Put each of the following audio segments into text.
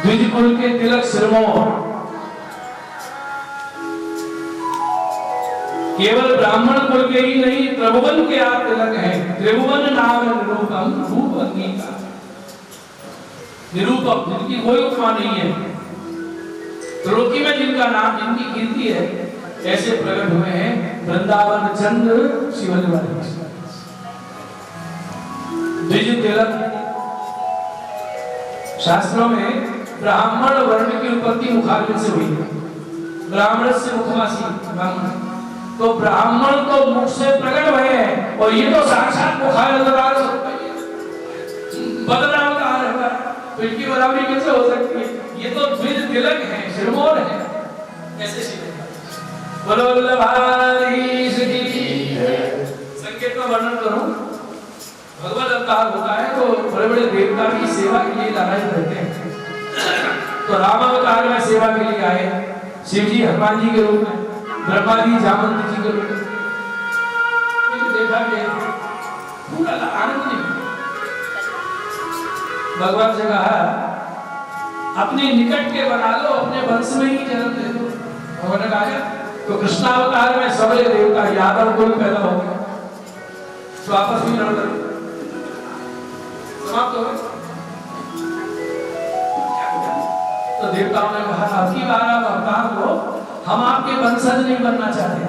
द्विज कुल के तिलक सिरमौर, केवल ब्राह्मण कुल के ही नहीं त्रिभुवन के आप तिलक हैं। त्रिभुवन नाम निरूपम, रूप अंगीकार, निरूपम जिनकी कोई उपमा नहीं है, त्रिलोकी में जिनका नाम, जिनकी कीर्ति है, ऐसे प्रकट हुए हैं वृंदावन चंद्र शिवल्लभ। द्विज तिलक शास्त्रों में ब्राह्मण वर्ण की उत्पत्ति मुखाग्नि से हुई है। ब्राह्मण से मुखवासी ब्राह्मण, तो ब्राह्मण तो मुख से प्रकट हुए हैं और ये तो साक्षात मुखावतार बदलावतार है, तो इनकी बराबरी कैसे हो सकती है? ये तो द्विज तिलक है, सिरमौर है, कैसे शिव बोलो वल्लभाधीश की। संकेत का वर्णन करूं, भगवत अवतार होता है तो बड़े बड़े देवता की सेवा के लिए लड़ाई करते हैं। तो राम अवतार में सेवा के लिए आए शिव जी हनुमान जी के रूप में, ब्रह्मा जी जामवंत जी के रूप में। देखा कि पूरा आनंद नहीं, भगवान से कहा अपने निकट के बना लो, अपने वंश में ही जन्म दे दो। भगवान ने कहा तो कृष्णावतार में सबले देवता यादव कुल पैदा हो गया, तो आपस में लड़ गए, समाप्त हो गए। तो देवताओं ने कहा अब की बार आप अवतार लो, हम आपके वंशज नहीं बनना चाहते,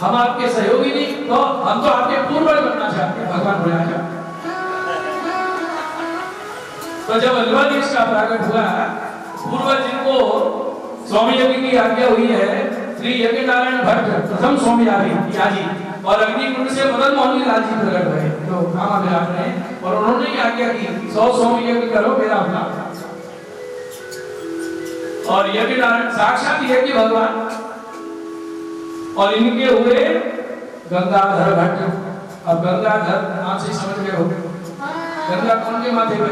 हम आपके सहयोगी नहीं, तो हम तो आपके पूर्वज बनना चाहते हैं। भगवान बोले आजा। तो जब अल्लाह का प्रकट हुआ, पूर्वज जिनको स्वामी यज्ञ की आज्ञा हुई है, श्री यज्ञ नारायण भट्ट प्रथम स्वामी याजी और अग्निकुंड से मदन मोहन लाल जी प्रकट हुए, जो कामा विराट रहे, और उन्होंने आज्ञा की 100 स्वामी यज्ञ करो मेरा अपना। और यज्ञ नारायण साक्षात यज्ञ भगवान, और इनके हुए गंगाधर भट्ट। अब गंगाधर नाम से समझ गए हो, गंगा कौन के माथे पे?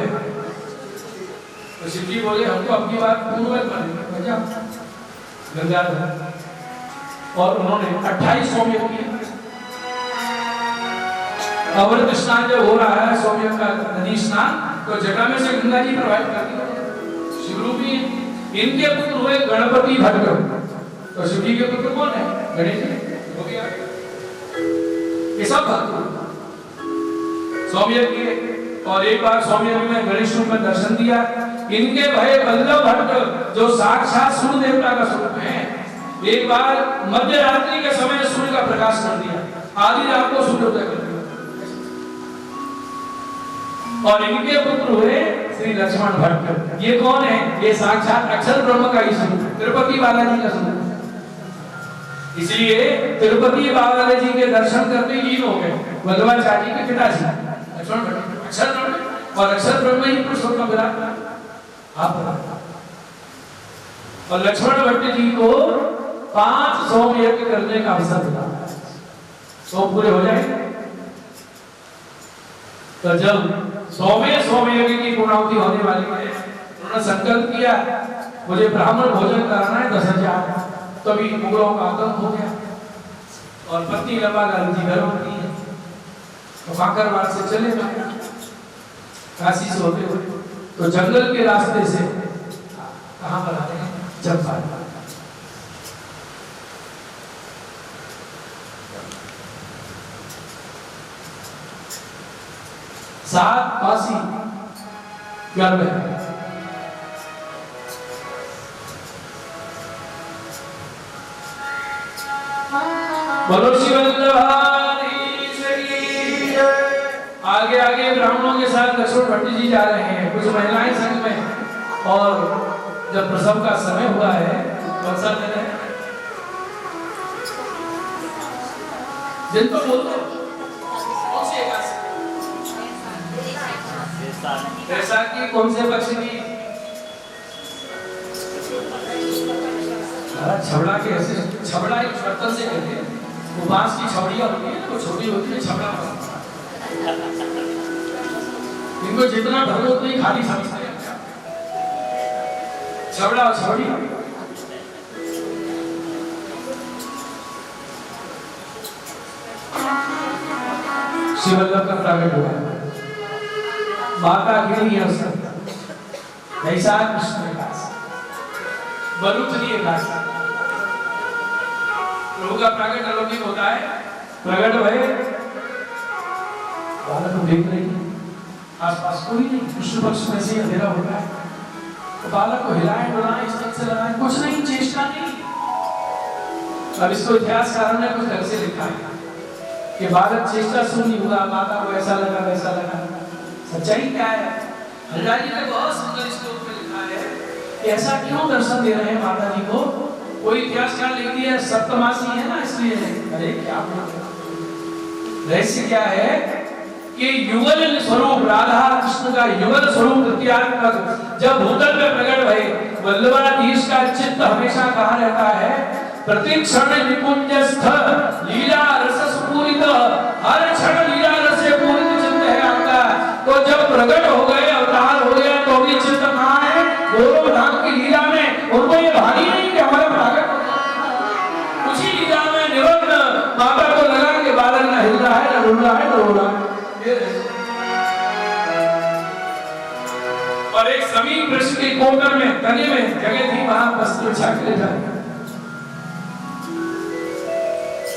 तो शिव जी बोले हमको अपनी बात पूर्वज बने गंगाधर, और उन्होंने 28 सोमयज्ञ किए। अमृत स्नान जब हो रहा है, सोमयज्ञ का नदी स्नान, तो जगह में से गंगा जी प्रवाहित करती है शिवरूपी। इनके पुत्र हुए गणपति भट्ट। तो शिव जी के पुत्र कौन है? गणेश हो गया। ये सब भक्त सोमयज्ञ, और एक बार सोमयज्ञ में गणेश रूप में दर्शन दिया। इनके भाई वल्लभ भट्ट जो साक्षात सूर्य देवता का स्वरूप है, एक बार मध्य रात्रि के समय सूर्य का प्रकाश कर दिया, आधी रात को सूर्योदय कर दिया। और इनके पुत्र हुए श्री लक्ष्मण भट्ट। ये कौन है? ये साक्षात अक्षर ब्रह्म का ही स्वरूप, तिरुपति बालाजी का स्वरूप। इसलिए तिरुपति बालाजी के दर्शन करते ही हो गए वल्लभाचार्य के पिताजी लक्ष्मण भट्ट, अक्षर ब्रह्म, और अक्षर ब्रह्म ही पुरुषोत्तम विराट आप। और लक्ष्मण भट्ट जी को 5 सोम यज्ञ करने का अवसर मिला, सोम पूरे हो जाएंगे। तो जब सोम यज्ञ की पूर्णाहुति होने वाली है, उन्होंने संकल्प किया मुझे ब्राह्मण भोजन कराना है 10,000। तभी मुगलों का आतंक हो गया, और पत्नी लंबा लाल जी घर होती है, तो काकरवाड़ से चले गए काशी से होते हुए, तो जंगल के रास्ते से कहां पर आते हैं? चंपारण। सात पासी गर्भ है। बोलो शिव वल्लभाधीश की। आगे आगे ब्राह्मणों के साथ लक्ष्मण भट्ट जी जा रहे हैं, कुछ महिलाएं संग में, और जब प्रसव का समय हुआ है अवसर दे रहे हैं जिनको बोलते कौन से एकादशी, ऐसा कि कौन से पक्ष की? छबड़ा के ऐसे, छबड़ा एक बर्तन से कहते हैं, बांस की छबड़ियां होती है, वो छोटी होती है, छबड़ा। इनको जितना भरो उतना ही खाली समझते हैं, छबड़ा और छबड़ी। शिव वल्लभ का प्रकट हुआ, माता गिरी ऐसा कृष्ण एकादशी, बलुचरी एकादशी। प्रभु का प्रकट अलौकिक होता है। प्रकट भय, बालक को देख रही है, आसपास कोई नहीं, कृष्ण पक्ष में से अंधेरा होता है, तो बालक को हिलाए डुलाए, इस तरह से लगाए, कुछ नहीं, चेष्टा नहीं। अब इसको इतिहासकारों ने कुछ ढंग से लिखा है कि बालक चेष्टा सुन नहीं हुआ, माता को ऐसा लगा वैसा लगा। सच्चाई क्या है? हरिदास जी ने बहुत सुंदर श्लोक में लिखा है कि ऐसा क्यों दर्शन दे रहे हैं माता जी को। कोई इतिहासकार लिख दिया सप्तमासी है ना, इसलिए। अरे क्या रहस्य क्या है कि युगल स्वरूप राधा कृष्ण का युगल स्वरूप तृतीयात्मक जब भूतल में प्रकट भये, वल्लभाधीश का चित्त हमेशा कहा रहता है प्रति क्षण निकुंजस्थ लीला रस स्फूरित, हर क्षण लीला रस से पूरित चित्त है आपका। तो जब प्रकट हो गए, अवतार हो गया, तो भी चित्त कहाँ है? गोलोकधाम की लीला में। उनको ये भारी नहीं कि हमारा प्रकट उसी लीला में निरंतर माता को लगा कि बालक न हिल रहा है, न रुल रहा है, न रो रहा है। और एक समीप वृक्ष के कोटर में तने में जगह थी, वहां वस्त्र बिछा के ले जाए।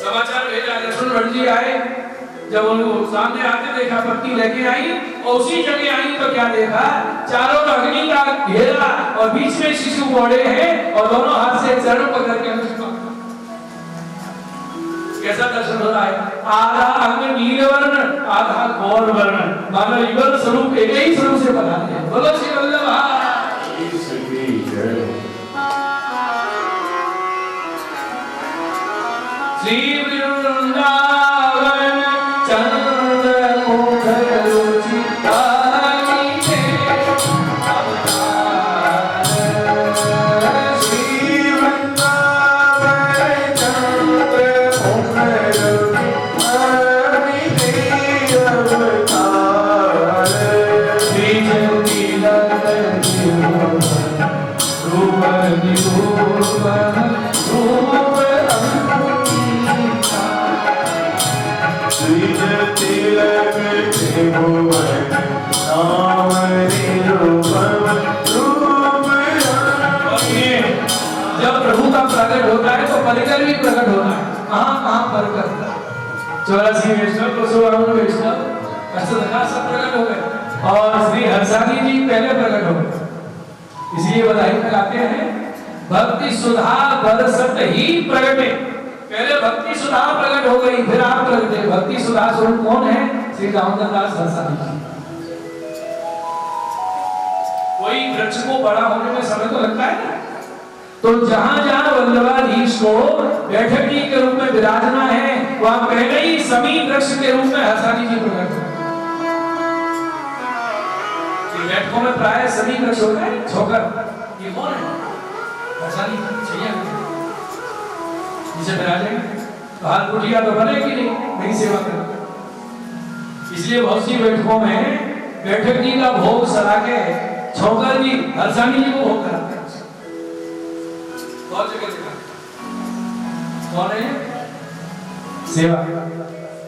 समाचार भेजा, लक्ष्मण भट्ट जी आए, जब उनको सामने आते देखा पत्ती लेके आई, और उसी जगह आई तो क्या देखा? चारों अग्नि का घेरा और बीच में शिशु बोड़े हैं और दोनों हाथ से चरण पकड़ के कैसा दर्शन हो रहा है? आधा अंग नील वर्ण, आधा गौर वर्ण, मानो युगल स्वरूप एक ही स्वरूप से बना है। बोलो श्री वल्लभ श्री वृंदावन चंद्र मुखर रुचितानी श्री वृंदावन चंद्र मुखर जब प्रभु का प्रकट होता है तो परिकर भी प्रकट होता है। कहाँ परिकर? 84 वैष्णव, 252 वैष्णव, अष्टदशा सब प्रकट हो गए और श्री हरसानी जी पहले प्रकट हो गए। इसलिए बधाई लगाते हैं, भक्ति सुधा बरसत ही प्रगटे। पहले भक्ति सुधा प्रकट हो गई, फिर आप प्रगटे। भक्ति सुधा स्वरूप कौन है? श्री दामोदर दास हरसानी जी। कोई वृक्ष को बड़ा होने में समय तो लगता है ना, तो जहां जहां वल्लभाधीश को बैठकी के रूप में विराजना है, वहां पहले ही समीप वृक्ष के रूप में हरसानी जी प्रकट हो। बैठकों में प्राय सभी वृक्ष होता है, छोकर। ये कौन है? हरसानी छैया जिसे विराजेंगे तो हाथ कुटिया तो बनेगी नहीं, मेरी सेवा करें। इसलिए बहुत सी बैठकों में बैठक जी का भोग सरा के छोकर जी हरसानी जी को भोग कराते हैं। बहुत जगह कौन है? सेवा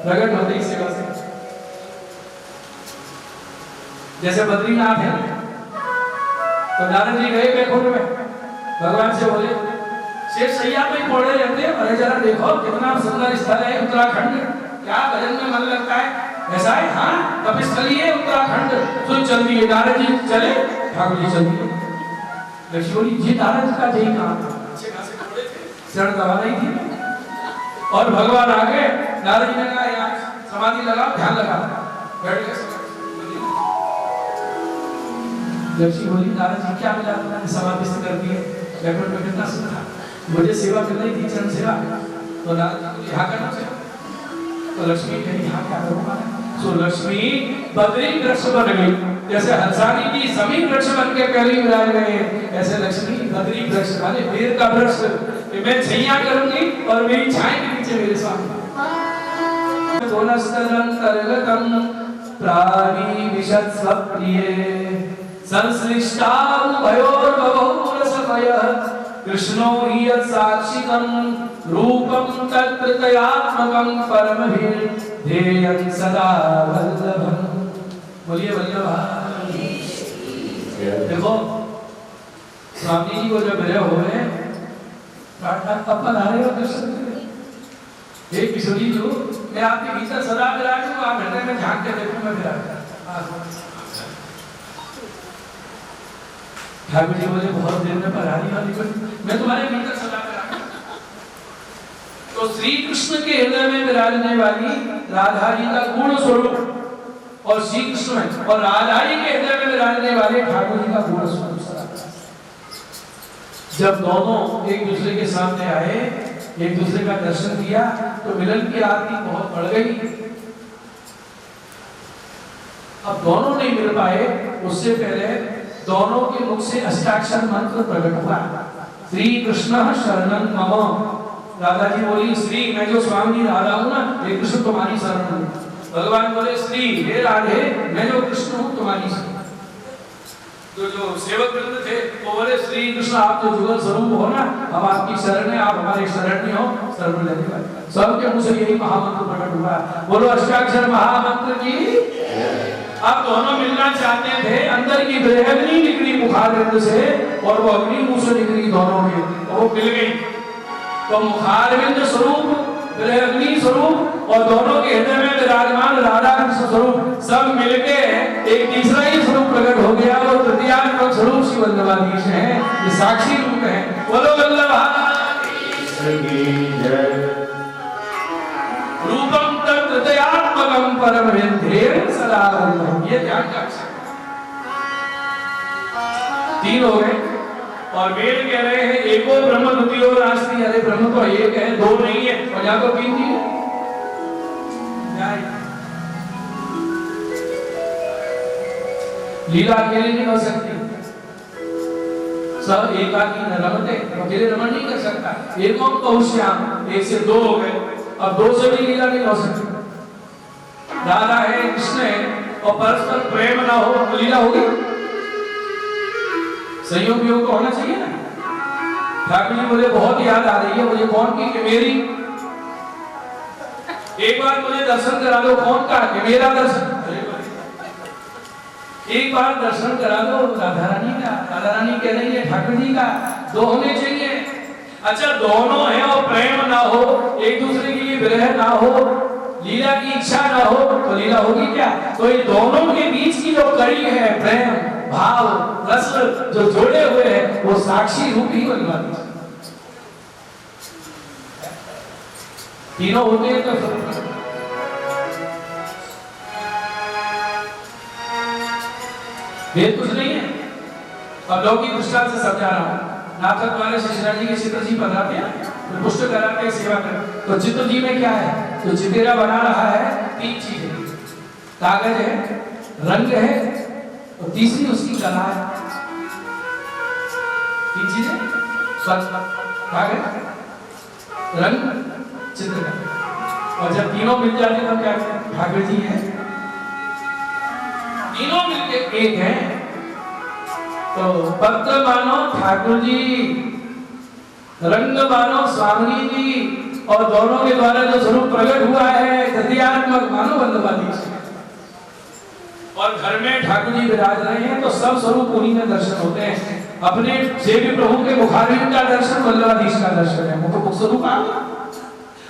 प्रकट होती है सेवा से। जैसे बद्रीनाथ है तो नारद जी गए बैकुंठ में, भगवान से बोले शेष सैया पे पड़े रहते हैं, अरे जरा देखो कितना सुंदर स्थल है उत्तराखंड, क्या भजन में मन लगता है? ऐसा है? हाँ, तपस्थली है उत्तराखंड। तो चल दिए नारद जी, चले ठाकुर जी चल दिए। लक्ष्मण जी नारद का जय कहा, अच्छे खासे कपड़े थे, शरण दबा नहीं थी। और भगवान आ गए, नारद जी ने कहा यहाँ समाधि लगा, ध्यान लगा, बैठ गए। लक्ष्मी बोली नारद जी क्या मिला तुमने समाधि से कर दिए? बैठो बैठो कितना सुना, मुझे सेवा करनी थी, चरण सेवा। तो नारद जी यहाँ करना चाहिए। तो लक्ष्मी कहीं यहाँ क्या करूँगा? तो लक्ष्मी बद्री वृक्ष बन गई। जैसे हरसानी जी समीप वृक्ष बन के पहले विराज गए, ऐसे लक्ष्मी बद्री वृक्ष वाले वेद का वृक्ष मैं छैया करूंगी और मेरी छाया के नीचे मेरे सामने। दोनस्तरंतर्गतम प्राणी विशद स्वप्रिये संश्लिष्टाम भयोर्बहुरसमयः कृष्णो हि यत्साक्षिकं रूपं तत्प्रतयात्मकं परमभिर्ध्येयं सदा वल्लभं। बोलिए वल्लभ। देखो स्वामी जी को जब विरह हो गए अपन आ रहे हो दर्शन करने। हे किशोरी जो मैं आपके भीतर सदा विराज हूँ, आप हृदय में झांक के देखो मैं विराज। ठाकुर जी बोले बहुत देर में पधारी वाली मैं तुम्हारे भीतर सदा विराज। तो श्री कृष्ण के हृदय में विराजने वाली राधा जी का गुण स्वरूप और श्री कृष्ण में और राधा जी के हृदय में विराजने वाले ठाकुर जी का गुण स्वरूप जब दोनों एक दूसरे के सामने आए, एक दूसरे का दर्शन किया तो मिलन की आरती बहुत बढ़ गई। अब दोनों नहीं मिल पाए, उससे पहले दोनों के मुख से अष्टाक्षर मंत्र प्रकट हुआ, श्री कृष्ण शरणं मम। राधा जी बोली श्री, मैं जो स्वामी राधा हूं ना, हे कृष्ण तुम्हारी शरण हूं। भगवान बोले श्री, हे राधे मैं जो कृष्ण हूं तुम्हारी शरण। तो जो सेवक वृंद थे वो बोले श्री कृष्ण आप जो जुगल स्वरूप हो ना, हम आपकी शरण है, आप हमारे शरण्य हो, शरण लेने वाले। सबके मुंह से यही महामंत्र प्रकट हुआ, बोलो अष्टाक्षर महामंत्र की। आप दोनों मिलना चाहते थे, अंदर की बृहदनी निकली मुखारविंद से और वो अग्नि मुंह से निकली दोनों के, तो वो मिल गई। तो मुखारविंद स्वरूप, बृहदनी स्वरूप और दोनों के हृदय में विराजमान राधा कृष्ण स्वरूप सब मिलके एक तीसरा ही स्वरूप प्रकट हो गया। वो तृतीयात्मक स्वरूप श्री वल्लभाधीश है, ये साक्षी रूप है। बोलो वल्लभाधीश की जय। रूपम तृतीयात्मकम परम वेदेन सदा वल्लभम। ये ध्यान कर तीन हो गए और वेद कह रहे हैं एको ब्रह्म द्वितीयो नास्ति। अरे ब्रह्म तो एक है, दो नहीं है, और यहाँ तो तीन चीज है। लीला अकेले नहीं हो सकती, सब एकाकी न रमते, अकेले रमण नहीं कर सकता। एकोम बहुश्याम, एक से दो हो गए, अब दो से भी लीला नहीं हो सकती। राधा है, कृष्ण है और परस्पर प्रेम ना हो तो लीला होगी? संयोग योग तो होना चाहिए ना। ठाकुर जी बोले बहुत याद आ रही है मुझे, कौन की? कि मेरी। एक बार मुझे दर्शन करा दो। कौन का? कि मेरा दर्शन। एक बार दर्शन करा दो राधा रानी का। राधा रानी कह रही है ठाकुर जी का, दो होने चाहिए। अच्छा दोनों है और प्रेम ना हो, एक दूसरे के लिए विरह ना हो, लीला की इच्छा ना हो तो लीला होगी क्या? तो इन दोनों के बीच की जो कड़ी है, प्रेम भाव रस जो जोड़े हुए हैं, वो साक्षी रूप ही वल्लभाधीश। तीनों होते हैं तो वेद कुछ नहीं है। अब लौकिक दृष्टांत से समझा रहा हूं। नाथक द्वारा शिशुनाथ जी के चित्र जी बनाते हैं, तो पुष्ट कराते हैं, सेवा करते। तो चित्र जी में क्या है? तो चितेरा बना रहा है तीन चीजें, कागज है, रंग है और तीसरी उसकी कला है। तीन चीजें, कागज, रंग, चित्र। और जब तीनों मिल जाते तो क्या ठाकुर जी है, तीनों मिलके एक है। तो पत्र मानो ठाकुर जी, रंग मानो स्वामी जी और दोनों के द्वारा जो स्वरूप प्रकट हुआ है तृतीयात्मक मानो वल्लभाधीश। और घर में ठाकुर जी विराज रहे हैं तो सब स्वरूप उन्हीं में दर्शन होते हैं। अपने सेवी प्रभु के मुखारविंद का दर्शन, वल्लभाधीश का दर्शन है, वो तो स्वरूप आ गया।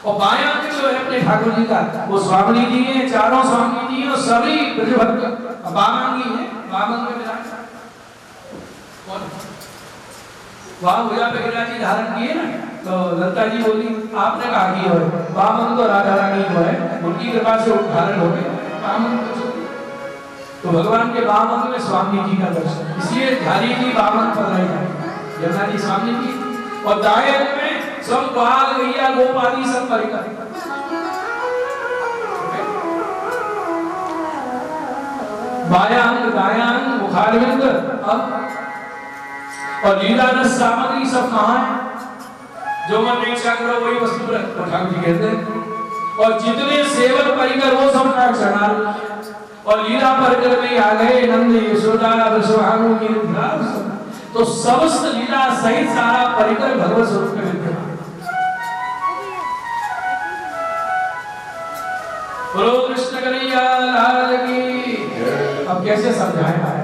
और बायां अंग जो है अपने ठाकुर जी का, वो स्वामी जी हैं, चारों स्वामी जी और सभी ब्रजभक्त बामांगी हैं, बामंग में विराज। वहां भुजा पे गिरिराज जी धारण किए ना, तो ललिता जी बोली आपने कहा कि हो बामंग तो राधा रानी को है, उनकी कृपा से धारण हो गए बामंग। तो भगवान के बामंग में स्वामी जी का दर्शन, इसलिए झारी जी बामंग पर रही है, यमुना जी स्वामी जी। और दाएं में सब बाल गैया गोपाली सब परिकर। बायां अंग दायां अंग मुखारविंद। अब और लीला रस सामग्री सब कहाँ है? जो मन में इच्छा करो वही वस्तु पर ठाकुर जी कहते हैं। और जितने सेवक परिकर वो सब चढ़ा। और लीला परिकर में आ गए नंद यशोदा वृषभानु की, तो समस्त लीला सहित सारा परिकर भगवत स्वरूप में विद्यमान। बोलो कृष्ण कन्हैया लाल की। अब कैसे समझाएं?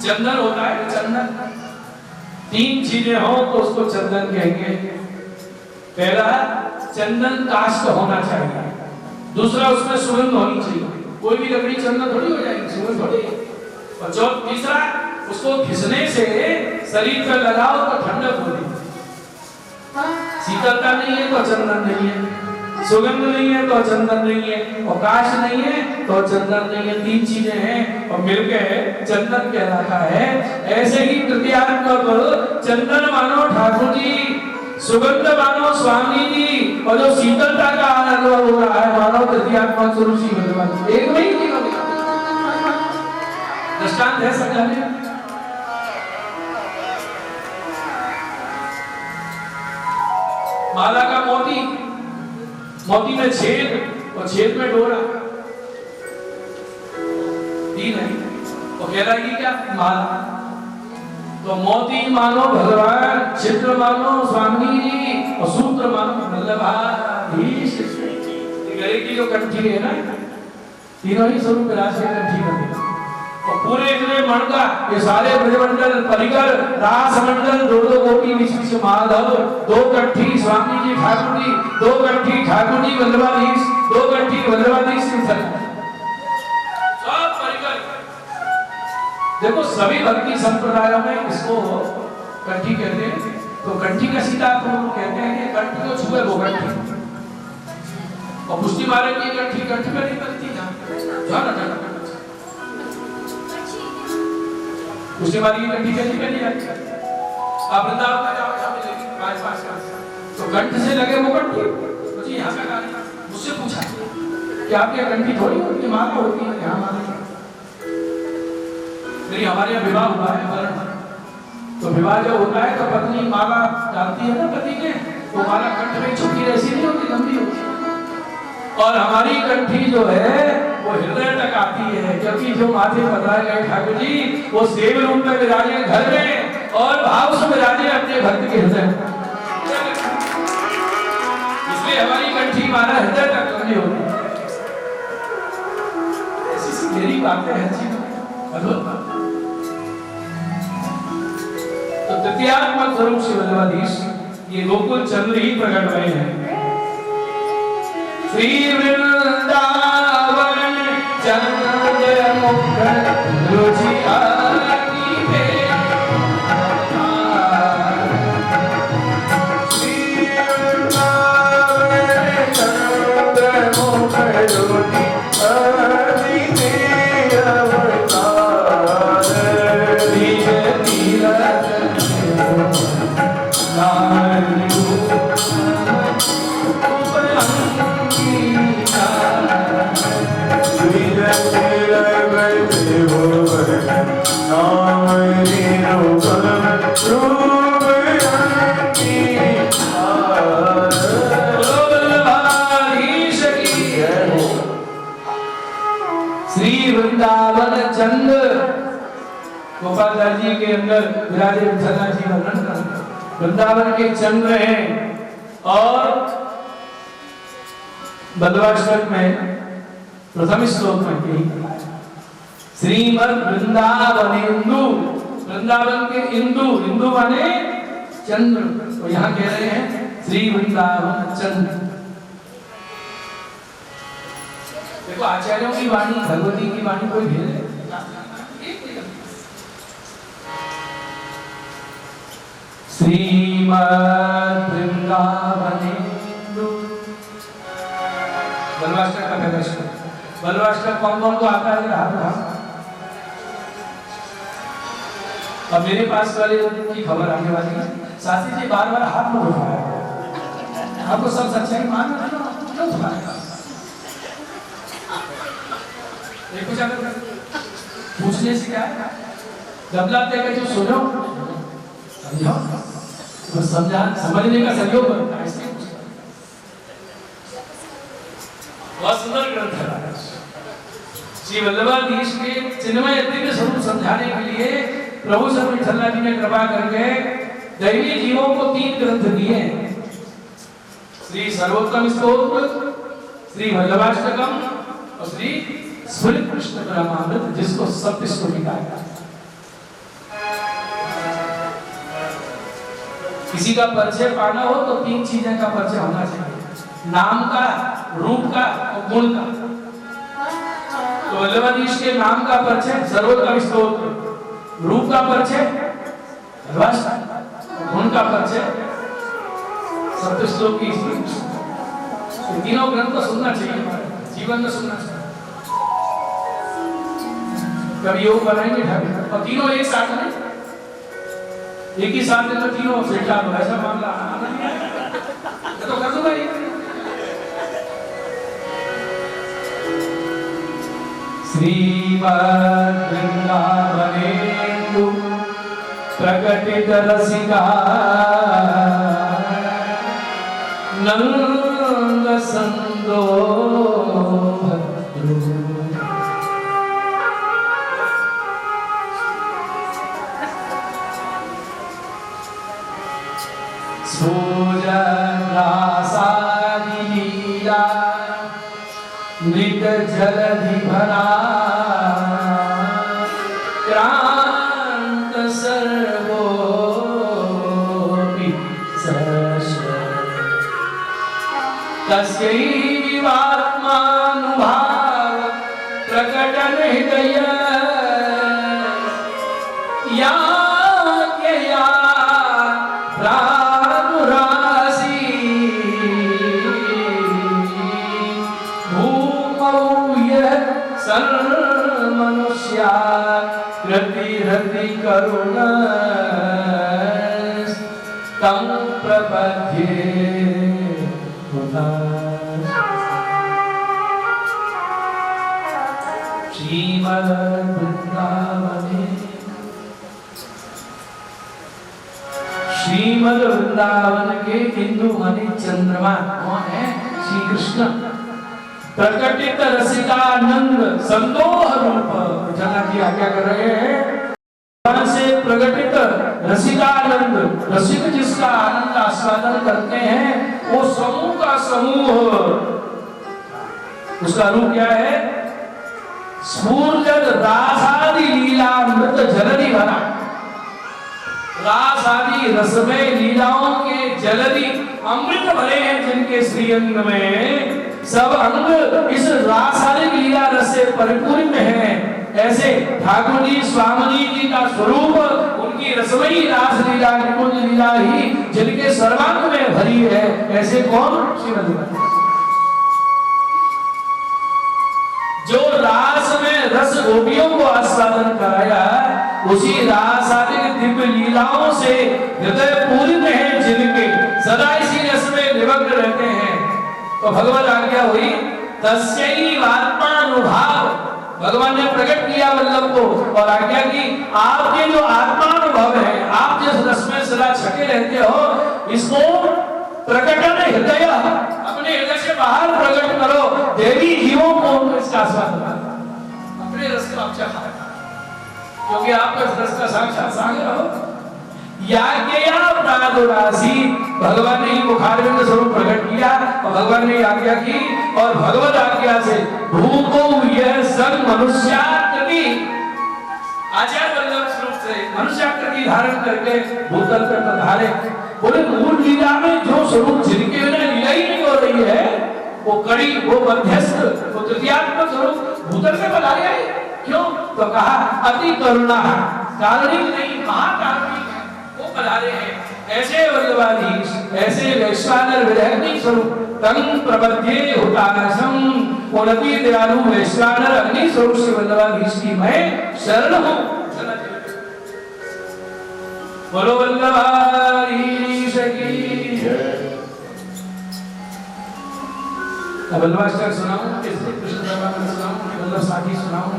चंदन होता है, चंदन 3 चीजें हो तो उसको चंदन कहेंगे। पहला चंदन काष्ठ होना चाहिए, दूसरा उसमें सुगंध होनी चाहिए, कोई भी लकड़ी चंदन थोड़ी हो जाएगी, सुगंध थोड़ी। और तीसरा उसको घिसने से शरीर पर लगाओ तो ठंडक होती है। शीतलता नहीं है तो चंदन नहीं है, सुगंध नहीं है तो चंदन नहीं है, और काष्ठ नहीं है तो चंदन नहीं है। 3 चीजें हैं और मिलकर चंदन कहलाता है। ऐसे ही तृतीयात्मक चंदन मानो ठाकुर जी, सुगंध मानो स्वामी जी, और जो शीतलता का अनुभव हो रहा है मानो तृतीयात्मक स्वरूप श्री भगवान। एक में ही दृष्टांत है समझा में। माला का मोती, मोती में छेद और छेद में डोरा, 3 है। और कह रहा है कि क्या माला, तो मोती मानो भगवान, छिद्र मानो स्वामी जी, और सूत्र मानो वल्लभाधीश। गले की जो कंठी है ना, तीनों ही स्वरूप विराज के कंठी बनी। और पूरे इतने मणका, ये सारे ब्रजमंडल परिकर रास मंडल, 2 गोपी बीच माधव, 2 कंठी स्वामी जी ठाकुर जी, 2 कंठी ठाकुर जी वल्लभाधीश, 2 कंठी वल्लभाधीश सब परिकर। देखो सभी भक्ति संप्रदायों में इसको कंठी कहते हैं। तो कंठी का सीधा कहते हैं कि कंठी को छुए वो कंठी, और पुष्टि मारे की कंठी कंठी में नहीं बनती ना, पुष्टि मारे की कंठी कंठी में नहीं लगती। आप वृंदावन में जाओ, यहाँ मिलेगी 5 तो कंठ से लगे वो कंठी। तो जी यहाँ का मुझसे पूछा कि आपके कंठी थोड़ी होती है, माला होती है। यहाँ माला मेरी हमारे यहाँ विवाह हुआ है वर्ण, तो विवाह जब होता है तो पत्नी माला डालती है ना पति के, तो माला कंठ में छोटी ऐसी नहीं होती, लंबी होती है। और हमारी कंठी जो है वो हृदय तक आती है, क्योंकि जो माथे बताए गए ठाकुर जी वो सेव रूप में विराजे घर में, और भाव से विराजे अपने भक्त के हृदय। इसलिए हमारी कंठी माला हृदय तक लंबी होती है। ऐसी मेरी बातें हैं जी, तो तृतीयात्मक स्वरूप से वल्लभाधीश ये गोकुल चंद्र ही प्रकट हुए हैं। श्री वृंदावन चंद्र मुख रुचिया की श्री वृंदावन चंद्र मुख रुचिया चंद्र गोपाल दास जी के अंदर विराजे विठलनाथ जी वर्णन करते वृंदावन के चंद्र हैं। और बद्रवाष्टक में प्रथम श्लोक में यही श्रीमद् वृंदावनेन्दु, वृंदावन के इंदु, इंदु माने चंद्र, तो यहाँ कह रहे हैं श्री वृंदावन चंद्र। देखो आचार्यों की वाणी, भगवती की वाणी कोई भेद है? श्रीमद् वृंदावनेन्दु, बलवाष्टक का पहला श्लोक। बलवाष्टक कौन को आता है? अब मेरे पास वाले की खबर आने वाली है, शास्त्री जी बार-बार हाथ में उठाया, आपको सब सच्चाई मानना है ना, क्यों उठाया? देखो जाकर पूछने से क्या है, गबला देकर जो सुनो समझो, तो समझा समझने का सहयोग बनता है। इसलिए बहुत सुंदर ग्रंथ है श्री वल्लभाधीश के चिन्मय दिव्य स्वरूप समझाने के लिए प्रभु श्री विठलनाथ जी ने कृपा करके दैवी जीवों को 3 ग्रंथ दिए हैं, श्री सर्वोत्तम स्तोत्र, श्री वल्लभाष्टकम और श्री स्फुलित कृष्ण ब्रह्मामृत, जिसको सप्तश्लोकी कहा जाता है। किसी का परिचय पाना हो तो 3 चीजें का परिचय होना चाहिए, नाम का, रूप का और गुण का। तो वल्लभाधीश के नाम का परिचय सर्वोत्तम स्तोत्र, रूप का परिचय अध्वाष्टा, गुण का परिचय सप्तश्लोक की स्त्री। तीनों ग्रंथ को सुनना चाहिए, जीवन में सुनना चाहिए। कभी योग बनाएंगे ठाकुर और तीनों एक साथ में, एक ही साथ में तीनों सेठा ऐसा मामला तो कर दूंगा ये। श्रीमद् वृंदावनेन्दु प्रकटित रसिका नंद संदो लीला मृत जलधि भरा क्रांत सर्वोपि तस्यैवात्मानुभाव प्रकटन हृदय या मनुष्या रति रति करुणा तम प्रपद्ये श्रीमद् वृंदावने। श्रीमद् वृंदावन के बिंदु मणि चंद्रमा कौन है? श्री कृष्ण। प्रकटित रसिकानंद संदोह रूप जना की आज्ञा कर रहे हैं। वहां से प्रकटित रसिकानंद, रसिक जिसका आनंद आस्वादन करते हैं वो समूह का समूह, उसका रूप क्या है? स्फूर्जत रासादि लीलामृत जलधि भरा। रास आदि रसमय लीलाओं के जलधि अमृत भरे हैं जिनके श्रीअंग में, सब अंग इस रासायनिक लीला रस से परिपूर्ण है। ऐसे ठाकुर जी स्वामी जी का स्वरूप उनकी रसमयी रास लीला निकुंज लीला ही जिनके सर्वांग में भरी है। ऐसे कौन? श्रीमद् जो रास में रस गोपियों को आस्वादन कराया, उसी रासायनिक दिव्य लीलाओं से हृदय पूर्ण है जिनके, सदा इसी रस में निमग्न रहते हैं। तो भगवत आज्ञा हुई तस्यैव आत्मानुभाव। भगवान ने प्रकट किया वल्लभ को और आज्ञा की आपके जो आत्मानुभव है, आप जिस रस में सदा छके रहते हो, इसको प्रकटन हृदय, अपने हृदय से बाहर प्रकट करो। देवी जीवों को इसका आस्वादन अपने रस का आप चाहा, क्योंकि आप रस का साक्षात सागर हो। भगवान ने मुखारविंद स्वरूप प्रकट किया और भगवान ने आज्ञा की और भगवत आज्ञा से भूको यह सन मनुष्याकृति, आचार्य वल्लभ स्वरूप से मनुष्याकृति धारण करके भूतल पर पधारे। बोले मूल लीला में जो स्वरूप जिनके बिना लीला ही नहीं हो रही है, वो कड़ी, वो मध्यस्थ, वो तृतीयात्मक स्वरूप भूतल में पधारे है। क्यों? तो कहा अति करुणा, कारुणिक नहीं, महाकारुणिक पधारे हैं। ऐसे वल्लभाधीश, ऐसे वैश्वानर विरहग्नि स्वरूप तंग प्रबध्ये हुतानसम, उनकी दयालु वैश्वानर अग्नि स्वरूप से वल्लभाधीश की मैं शरण हूं। बोलो वल्लभाधीश की जय। अब वल्लभाष्टक सुनाऊं, कृष्ण दरबार में सुनाऊं, वल्लभ साखी सुनाऊं,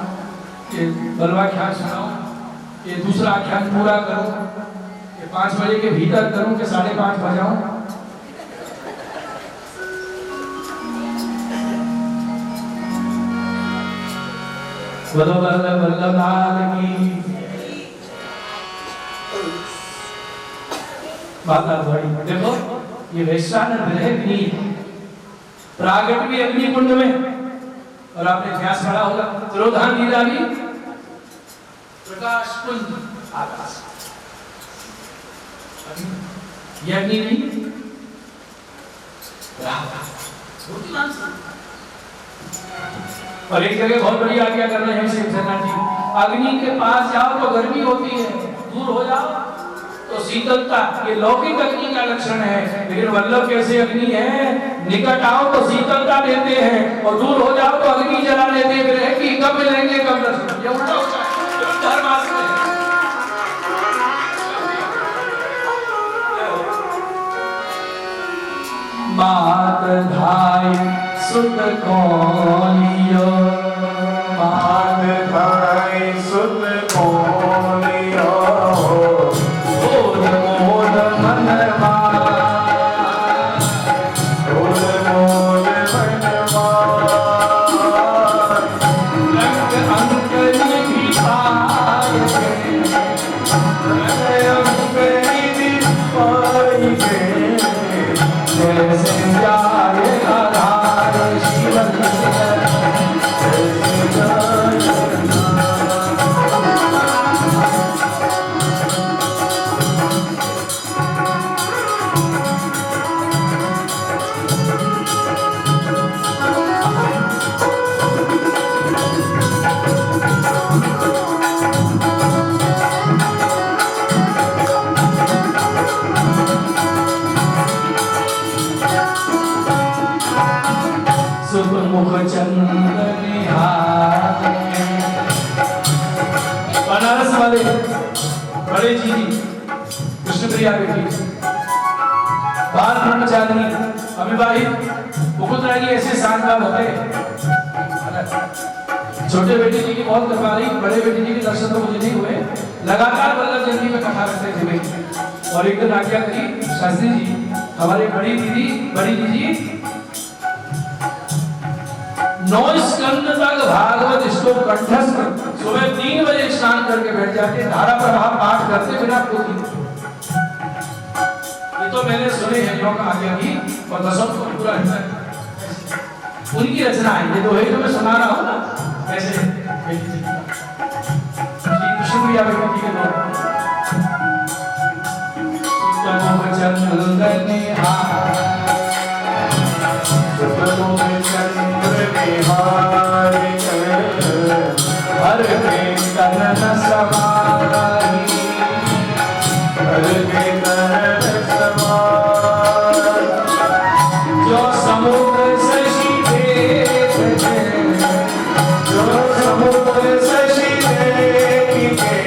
ये वल्लभाख्यान सुनाऊं, ये दूसरा आख्यान पूरा करूं, 5 बजे के भीतर करूं कि 5:30 बजाऊं? बोलो वल्लभ वल्लभाल की बात। देखो ये वैश्वानर विरहग्नि, प्रागट भी अग्नि कुंड में, और आपने इतिहास पढ़ा होगा तिरोधान लीला भी प्रकाश कुंड आकाश। ये अग्नि नहीं और एक जगह बहुत बड़ी आज्ञा कर रहे हैं शिवसेना जी, अग्नि के पास जाओ तो गर्मी होती है, दूर हो जाओ तो शीतलता। ये लौकिक अग्नि का लक्षण है, लेकिन वल्लभ कैसे अग्नि है, निकट आओ तो शीतलता देते हैं और दूर हो जाओ तो अग्नि जला देते हैं। विरह की कब मिलेंगे कब दर्शन, ये उल्टा होता है धर्मार्थ में। मात धाय सुत कोलियो, मात धाय सुत कोलियो, मोद मोद मन मोद मोद मन रंग अंक निधि पाए, अंक निधि पाई गे, जैसे जाए आधार शिवन, जैसे जाए सुख मुख चंद्र निहार। बनारस वाले बड़े जी कृष्णप्रिया बेटी, बाल ब्रह्मचारी अविवाहित मुकुंद राय जी ऐसे शानदार होते हैं। छोटे बेटे जी की बहुत कृपा रही, बड़े बेटे जी के दर्शन तो मुझे नहीं हुए, लगातार वल्लभ जयंती में कथा करते थे भाई। और एक दिन आज्ञा करी शास्त्री जी, हमारे बड़ी दीदी बड़ी दीदी 9 स्कंद तक भागवत श्लोक कंठस्थ सुबह 3 बजे स्नान करके बैठ जाते, धारा प्रवाह पाठ करते बिना पोथी। ये तो मैंने सुने हैं योग आज्ञा की और दसों को पूरा उनकी रचना है। ये दोहे जो मैं सुना रहा हूँ ना, कैसे कृष्णप्रिया बेटी के दो चंदन चंद्र निहार हर में कनन समाई, हर में कनन समाई, जो समुद्र शशि देखे, जो समुद्र शशि देखे,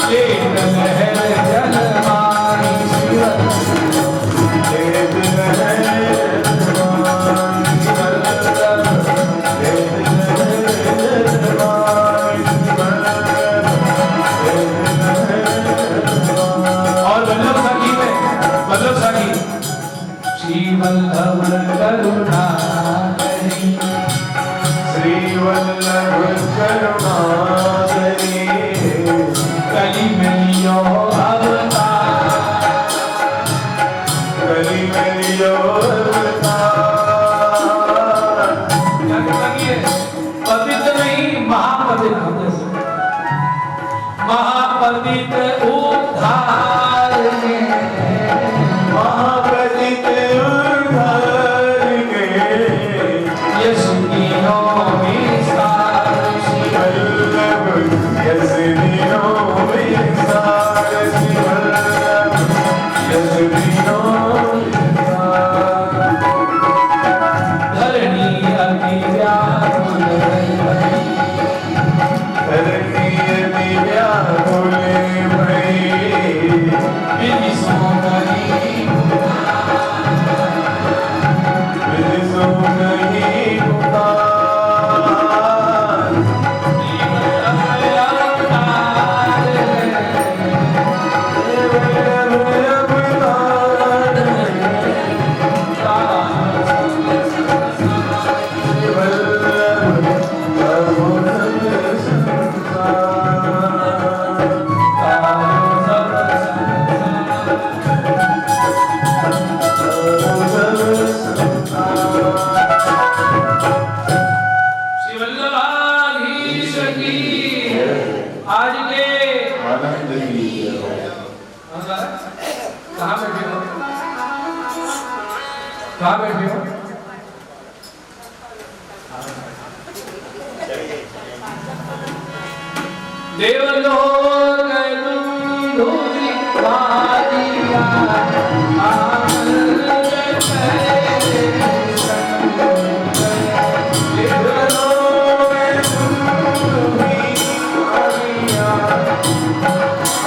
लेत लहर जलमाई शिवन, लेत लहर वल्लभ करुणा करी, श्री वल्लभ करुणा करी, कली मिलियो अवतार, कली मिलियो अवतार। पतित नहीं महापतित होते, महापतित उद्धार में, महापतित उद्धार के, यश कीनों विस्तार श्री वल्लभ यश कीनों विस्तार, श्री वल्लभ यश कीनों विस्तार। धरणी अति व्याकुल भई, धरणी अति व्याकुल भई, विधि सो नहीं विधि सो नहीं पुकार। आज के आनंद की कहाँ बैठे हो? कहाँ बैठे हो? देवलोक धूलि वादिया आनंद करे देवलोक धूलि वादिया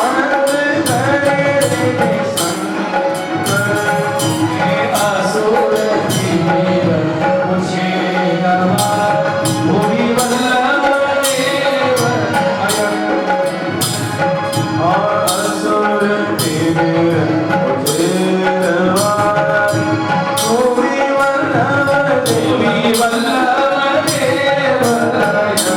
आनंद करे असुर जीव मुझे नवा भूमि वल्लभ देव अयं असुर तेरे मुझे नवारा भूमि वल्लभ भूमि वल्लभ देव अयं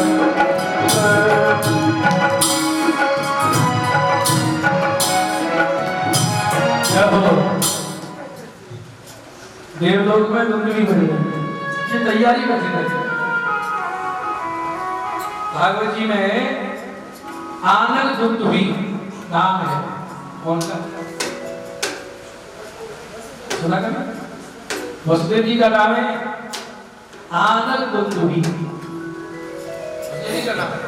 देवलोक में दुंदुभी बनी ये तैयारी करती रहती है। भागवत जी में आनल दुंदुभी नाम है कौन सा सुना कभी? वसुदेव जी का नाम है आनल दुंदुभी, यही का नाम है।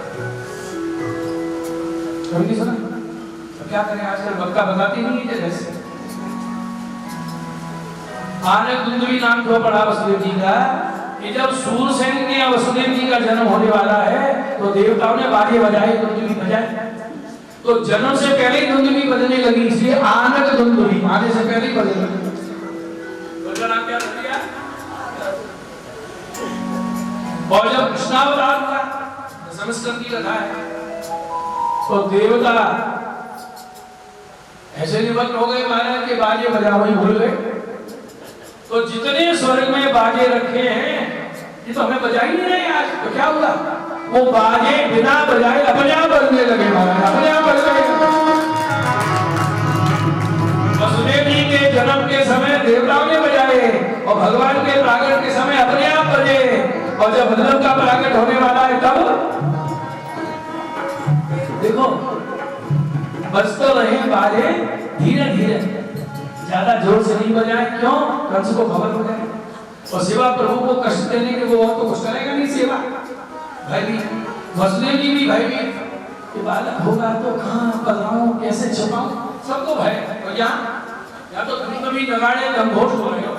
कभी नहीं सुना? तो क्या करें, आजकल वक्ता बताती नहीं है जैसे आनल दुंदुभी नाम क्यों पड़ा वसुदेव जी का कि जब सूरसेन के वसुदेव जी का जन्म होने वाला है तो देवताओं ने बाजे बजाए, दुंदुभी बजाए, तो जन्म से पहले ही दुंदुभी बजने लगी, इसलिए आनल दुंदुभी आने से पहले ही बजने लगी। तो नाम क्या रख दिया? और जब कृष्णावतार हुआ दशम की कथा है तो देवता ऐसे निमग्न हो गए महाराज के बाजे बजा वही भूल गए, तो जितने स्वर्ग में बाजे रखे हैं ये तो हमें बजा ही नहीं रहे आज, तो क्या हुआ? वो बाजे बिना बजाए अपने आप बजने लगे महाराज, अपने आप बज गए। वसुदेव जी के जन्म के समय देवताओं ने बजाए और भगवान के प्रागट के समय अपने आप बजे, और जब वल्लभ का प्रागट होने वाला है तब देखो बज तो रहे बाजे धीरे धीरे, ज्यादा जोर से नहीं बजाए, क्यों? कंस को खबर हो जाए और सेवा प्रभु को कष्ट देने के वो और तो कुछ करेगा नहीं सेवा। भाई भी वसुदेव जी भी भाई भी ये बालक होगा तो कहाँ बताऊं, कैसे छुपाऊं, सबको भय। और यहाँ तो कभी नगाड़े गंभोर हो रहे हो,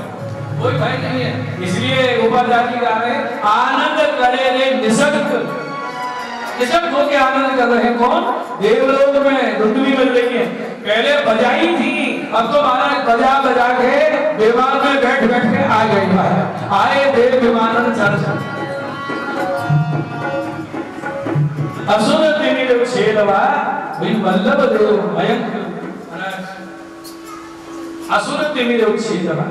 कोई भय नहीं है। इसलिए गोपाल जी गा रहे आनंद करे रे निसक्त, निसक्त होके आनंद कर रहे हैं। कौन? देवलोक में दुंदुभी बज रही है, पहले बजाई थी, अब तो महाराज बजा बजा के विमान में बैठ बैठ के आ गई, आए देव विमानन चर्चा असुर तिमिर छेदवा वही वल्लभ देव भयंकर असुर तिमिर छेदवा।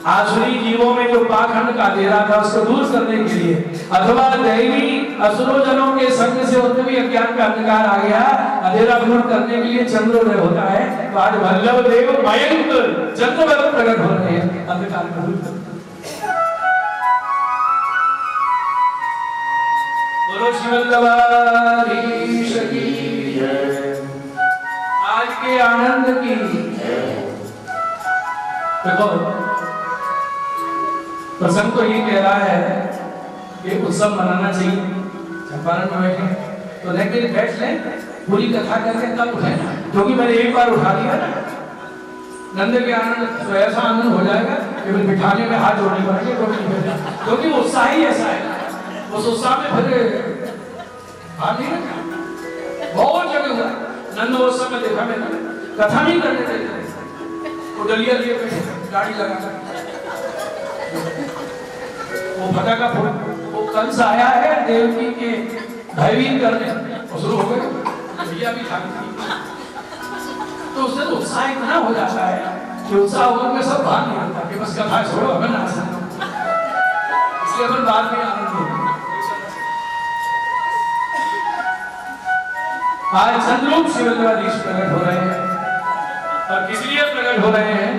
आसुरी जीवों में जो पाखंड का अंधेरा था उसको दूर करने के लिए, अथवा दैवी असुरोजनों के संग से उनमें भी अज्ञान का अंधकार आ गया, अंधेरा दूर करने के लिए चंद्रोदय होता है। तो आज वल्लभ देव भयंकर चंद्र प्रकट हो रहे हैं अंधकार को दूर करने। बोलो श्री वल्लभाधीश की जय, आज के आनंद की देखो प्रसंग तो ये कह रहा है कि उत्सव मनाना चाहिए, चंपारण में बैठे तो लेकिन बैठ लें पूरी कथा करके तब उठे, क्योंकि मैंने एक बार उठा दिया ना नंद के आनंद तो ऐसा आनंद हो जाएगा कि फिर बिठाने में हाथ जोड़ने पड़ेंगे, क्योंकि उत्साह ही ऐसा है। उस उत्साह में फिर भाग नहीं रखा, बहुत जगह हुआ नंद उत्सव में देखा मैंने, कथा नहीं करने देते, वो डलिया लिए बैठे गाड़ी लगा, वो फटाका फोड़, वो कंस आया है देवकी के भयभीत करने और शुरू हो गए, भैया भी खाती थी, तो उससे तो उत्साह इतना हो जाता है कि उत्साह होकर में सब भाग नहीं आता कि बस कथा छोड़ो हमें ना सुनो, इसलिए अपन बाद में आनंद हो। आज चंद्रूप श्री वल्लभाधीश प्रकट हो रहे हैं, और किस लिए प्रकट हो रहे हैं?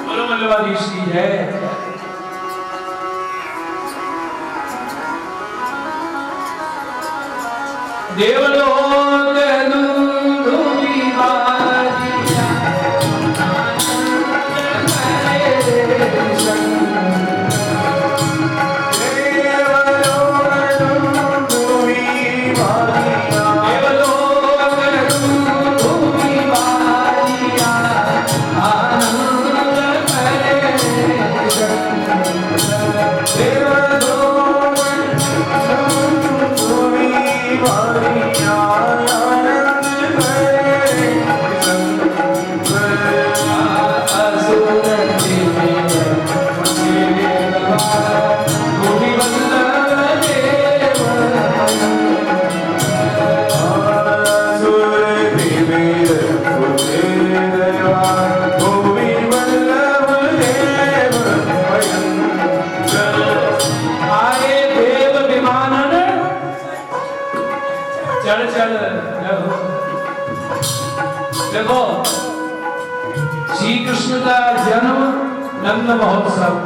बोलो वल्लभाधीश की जय। देवलोक दुंदुभी देखो श्री कृष्ण का जन्म नंद महोत्सव,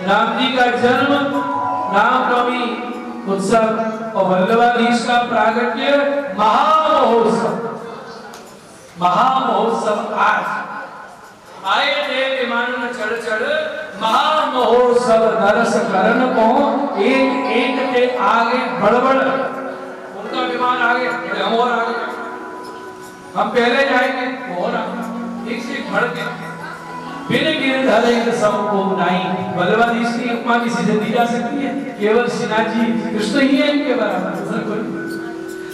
राम जी का जन्म रामनवमी उत्सव और वल्लभाधीश का प्रागट्य महामहोत्सव। महामहोत्सव आज आए देव विमान में चढ़ चढ़ महामहोत्सव दरस करन को एक एक के आगे बड़बड़, उनका विमान आगे हम और आगे, हम पहले जाएंगे वो और आगे, एक से एक बढ़ के बिन गिरधर एक सब को नाई। वल्लभाधीश की उपमा किसी से दी जा सकती है? केवल श्रीनाथ जी कृष्ण ही है इनके बराबर, दूसरा कोई।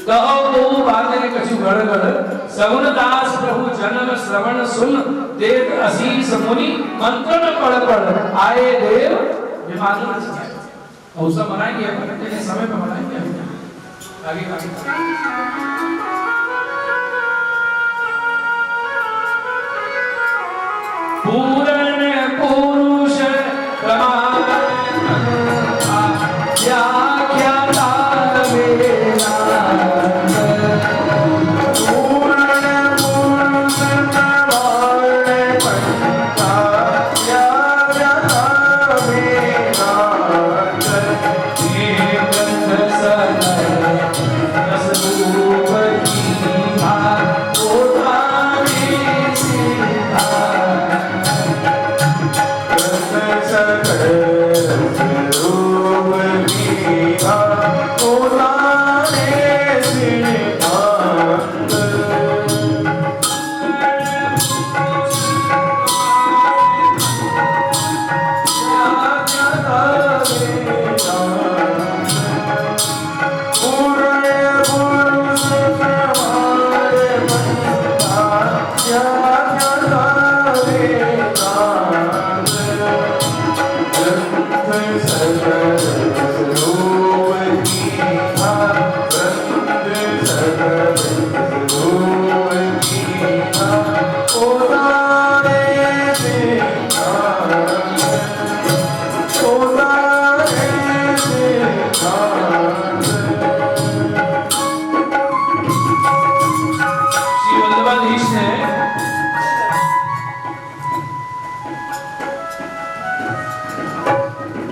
कहो तो बातें कछु गड़ गड़, सगुन दास प्रभु जन्म श्रवण सुन, देव असीस मुनि मंत्र पढ़ पढ़, आए देव विमान में जाए। और सब मनाएंगे अपने समय पे मनाएंगे। आगे आगे पूर्ण पुरुष प्रमाण क्या क्या ताल मेरा, पूर्ण पुरुष प्रमाण पंथा क्या क्या ताल मेरा, एक रस रूप की भात उठाने सीधा,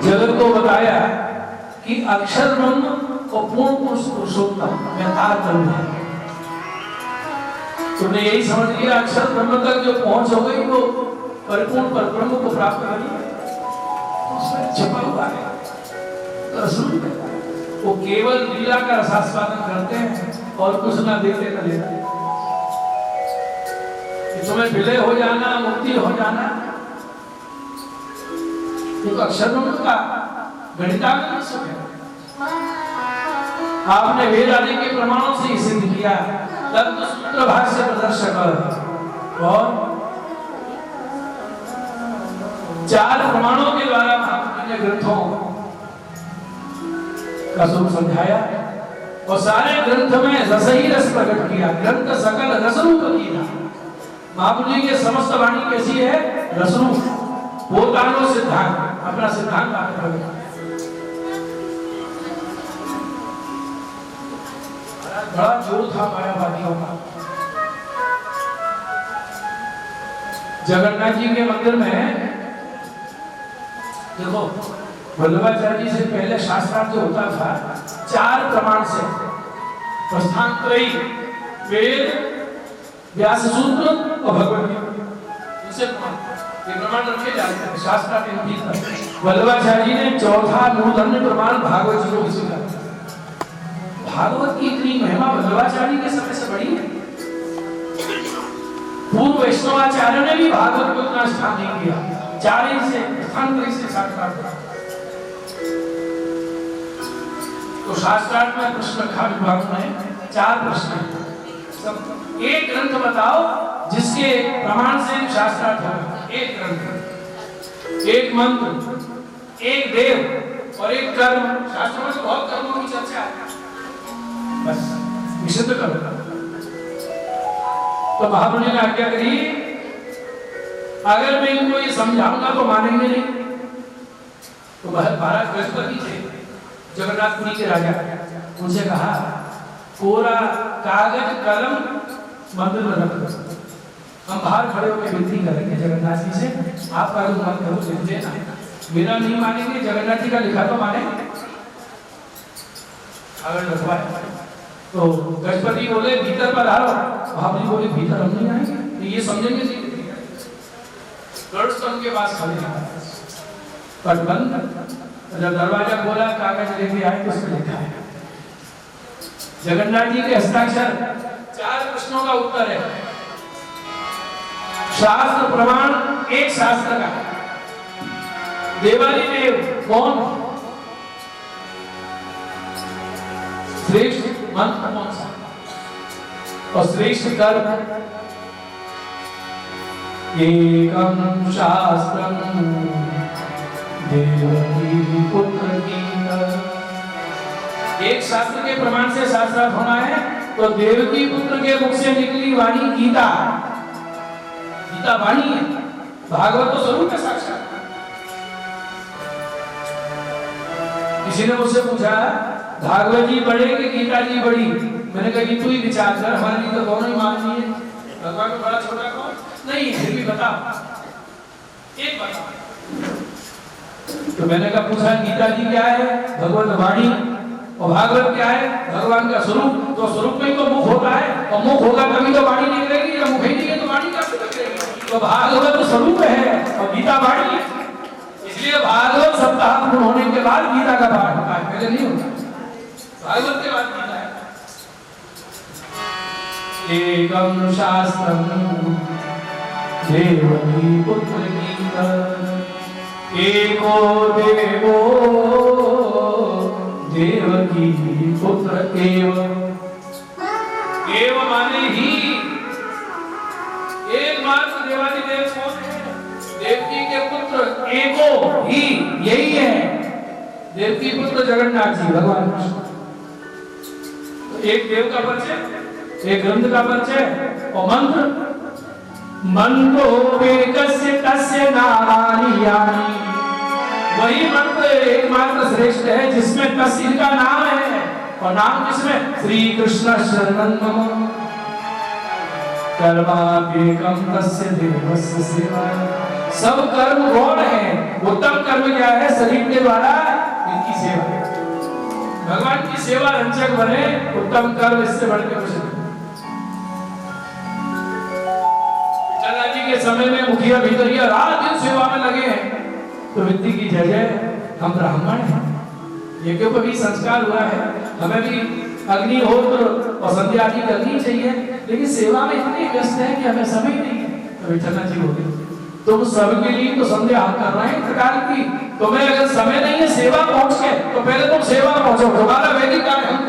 जगत को बताया कि अक्षर ब्रह्म और पूर्ण पुरुष पुरुषोत्तम में तारतम्य है। तुमने यही समझ लिया अक्षर ब्रह्म तक जो पहुंच हो गई वो परिपूर्ण पर ब्रह्म को प्राप्त कर लिया, उसमें छिपा हुआ है तो रसूल वो केवल लीला का रसास्वादन करते हैं और कुछ ना देते न लेते। तुम्हें विलय हो जाना, मुक्ति हो जाना, तो अक्षर ब्रह्म का गणितात्मक सुख है। आपने वेद आदि के प्रमाणों से ही सिद्ध किया। तत्व सूत्र भाष्य प्रदर्शक और 4 प्रमाणों के द्वारा महापुरुष ने ग्रंथों का स्वरूप समझाया और सारे ग्रंथ में रस ही रस प्रकट किया। ग्रंथ सकल रस रूप किया। महापुरुष जी के समस्त वाणी कैसी है? रसरूप। बोलतानो सिद्धांत, अपना सिद्धांत आपने बड़ा जोर था मायावादियों का। जगन्नाथ जी के मंदिर में देखो वल्लभाचार्य जी से पहले शास्त्रार्थ जो होता था 4 प्रमाण से, प्रस्थान त्रयी, वेद, व्यास सूत्र और भगवद गीता, इनसे प्रमाण रखे जाते हैं शास्त्रार्थ के भीतर। वल्लभाचार्य जी ने चौथा मूर्धन्य प्रमाण भागवत जी को स्वीकार किया। भागवत की इतनी महिमा वल्लभाचार्य के समय से बड़ी है। पूर्व वैष्णवाचार्य ने भी भागवत को इतना स्थान नहीं दिया। 4 ही से स्थान से साक्षात तो शास्त्रार्थ में प्रश्न रखा विभाग में 4 प्रश्न सब एक ग्रंथ बताओ जिसके प्रमाण से शास्त्रार्थ होगा। एक ग्रंथ, एक मंत्र, एक देव और एक कर्म। शास्त्रों में तो बहुत कर्मों की चर्चा है, बस विशुद्ध कर्म। तो महापुरुष ने आज्ञा करी अगर मैं इनको ये समझाऊंगा तो मानेंगे नहीं। तो महाराज बृहस्पति थे जगन्नाथपुरी के राजा, उनसे कहा कोरा कागज कलम मंदिर में रख दो। हम बाहर खड़े होकर विनती करेंगे जगन्नाथ जी से, आपका जो मन करो लिख देना। मेरा नहीं मानेंगे, जगन्नाथ जी का लिखा तो माने। अगर रखवाए तो गजपति बोले भीतर पर आओ, महाबली बोले भीतर हम नहीं आएंगे, तो ये समझेंगे जी गढ़ के पास खड़े हैं पर बंद। जब दरवाजा खोला कागज लेके आए तो उसमें लिखा है जगन्नाथ जी के हस्ताक्षर, 4 प्रश्नों का उत्तर है। शास्त्र प्रमाण एक शास्त्र का, देवाली देव कौन, श्रेष्ठ मंत्र कौन सा और श्रेष्ठ कर्म। एकम शास्त्रम देवकी पुत्र गीता, एक शास्त्र के प्रमाण से शास्त्रार्थ होना है तो देवकी पुत्र के मुख से निकली वाणी गीता, गीता वाणी है, भागवत तो स्वरूप है साक्षात। किसी ने मुझसे पूछा भागवत जी बड़े कि गीता जी बड़ी, मैंने कहा कि तू ही विचार कर, हमारे लिए तो दोनों ही माननी है। भगवान को बड़ा छोटा कौन नहीं, फिर भी बता एक बता। तो मैंने कहा पूछा गीता जी क्या है, भगवत वाणी, और भागवत क्या है, भगवान का स्वरूप। तो स्वरूप में तो मुख होता है, और मुख होगा तभी तो वाणी निकलेगी, या मुख ही नहीं है तो वाणी कैसे निकलेगी। तो भागवत तो स्वरूप है और गीता वाणी है, इसलिए भागवत सप्ताह पूर्ण होने के बाद गीता का पाठ होता है, पहले नहीं होता। भागवत के बाद गीता है। एकम शास्त्रम देवकी पुत्र गीता, एको देवो देवकी पुत्र एव। एव माने ही, एकमात्र देवादि देव कौन है, देवकी के पुत्र एको ही, यही है देवकी पुत्र जगन्नाथ जी भगवान कृष्ण। तो एक देव का परिचय, एक ग्रंथ का परिचय और मंत्र। मंत्रोपेकस्य तस्य नामानि यानि, वही मंत्र एकमात्र श्रेष्ठ है जिसमें तस्य का नाम है, और नाम किसमें, श्री कृष्ण शरणं मम। कर्माप्येकं तस्य देवस्य सेवा, सब कर्म गौण है, उत्तम कर्म क्या है, शरीर के द्वारा इनकी सेवा, भगवान की सेवा रंजक बने, उत्तम कर्म इससे बढ़कर कुछ नहीं। के समय में मुखिया भितरिया रात दिन सेवा में लगे हैं, तो विनती की जय जय, हम ब्राह्मण हैं, यज्ञों पर भी संस्कार हुआ है, हमें भी अग्निहोत्र और संध्या आदि करनी चाहिए, लेकिन सेवा में इतने व्यस्त हैं कि हमें समय नहीं है। तो विठलनाथ जी बोले तुम सबके लिए तो संध्या हम कर रहे हैं प्रकार की, तुम्हें अगर समय नहीं है सेवा पहुंच के, तो पहले तुम सेवा पहुंचो, तुम्हारा वैदिक कार्य हम।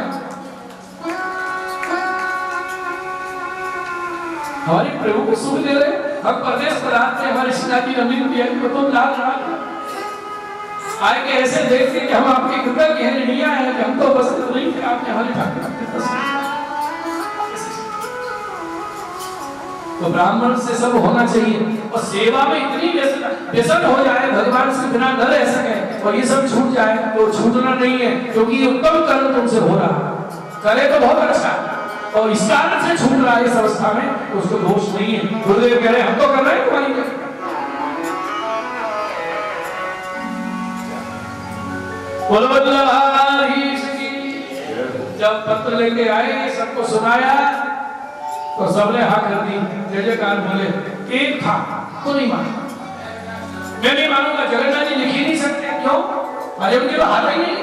हमारी प्रभु को सुख दे रहे, हम प्रदेश पदार्थ में हमारे शिलाजी नवीन किया कि तुम लाल आए के ऐसे देखते कि हम आपके कृतज्ञ हैं, ऋणिया हैं, कि हम तो बस नहीं थे, आपने हमारे ठाकुर तो ब्राह्मण से सब होना चाहिए, और सेवा में इतनी व्यसन हो जाए, भगवान से बिना न रह सके और ये सब छूट जाए, तो छूटना नहीं है, क्योंकि उत्तम कर्म तुमसे हो रहा, करे तो बहुत अच्छा, और इस कारण से छूट रहा है इस अवस्था में, तो उसको दोष नहीं है। गुरुदेव कह रहे हैं हम तो कर रहे हैं तुम्हारी। जब पत्र लेके आए सबको सुनाया तो सबने हाँ कर दी, जय जयकार बोले। एक था तो नहीं माना, मैं नहीं मानूंगा, जगन्नाथ जी लिख ही नहीं सकते, क्यों, अरे उनके तो हाथ ही नहीं है।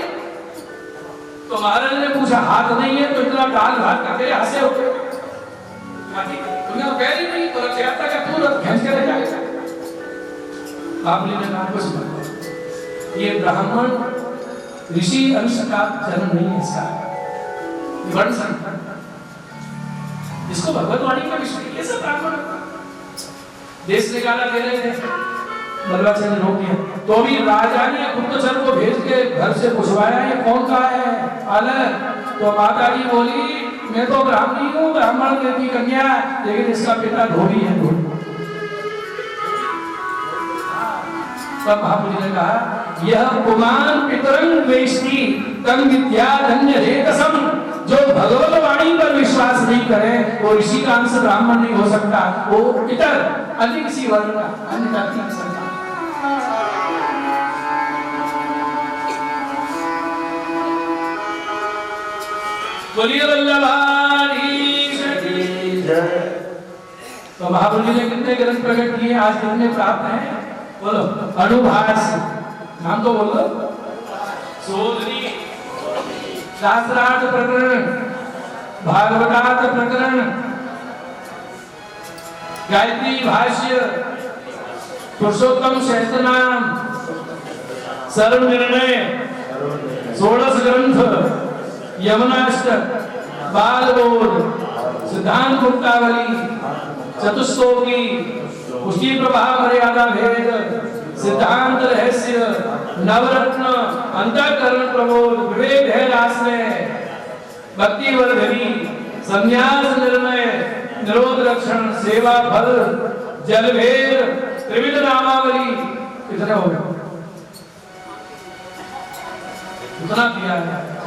तो महाराज ने पूछा हाथ नहीं है तो इतना दाल भात करके हंसे हो, दुनिया कह रही नहीं, तो रथ यात्रा का पूरा खींच के रह जाएगा। आपने नाम को सुना, ये ब्राह्मण ऋषि अंश का जन्म नहीं है, इसका वर्ण संतान, इसको भगवतवाणी का विषय, ये सब ब्राह्मण देश निकाला दे रहे थे, बलवाचल ने रोक दिया, तो भी राजा ने गुप्तचर को भेज के घर से पूछवाया ये कौन का है अलग, तो माता जी बोली मैं तो ब्राह्मणी हूँ, ब्राह्मण की कन्या, लेकिन इसका पिता धोबी है। तब महापुरुष ने कहा यह पुमान पितरंग वेष्टि तंग विद्या धन्य रेतसम, जो भगवत वाणी नहीं करें वो ऋषि का अंश ब्राह्मण नहीं हो सकता, वो इतर अन्य किसी वर्ण का, अन्य जाति का संतान। बोलिए वल्लभाधीश की जय। तो महाबली ने कितने ग्रंथ प्रकट किए आज दिन में प्राप्त हैं? बोलो अणुभाष्य, नाम तो बोलो, सोधनी, शास्त्रार्थ प्रकरण, भागवतार्थ प्रकरण, गायत्री भाष्य, पुरुषोत्तम सहस्त्रनाम, सर्व निर्णय, 16 ग्रंथ, यमुनाष्टक, बालबोध, सिद्धांत मुक्तावली, चतुस्लोकी, पुष्टि प्रभाव मर्यादा भेद, सिद्धांत रहस्य, नवरत्न, अंतःकरण प्रबोध, विवेक भेद आश्रय, भक्ति वर्धनी, संन्यास निर्णय, निरोध लक्षण, सेवा फल, जल भेद, त्रिविध नामावली, कितने हो गए? कितना दिया है?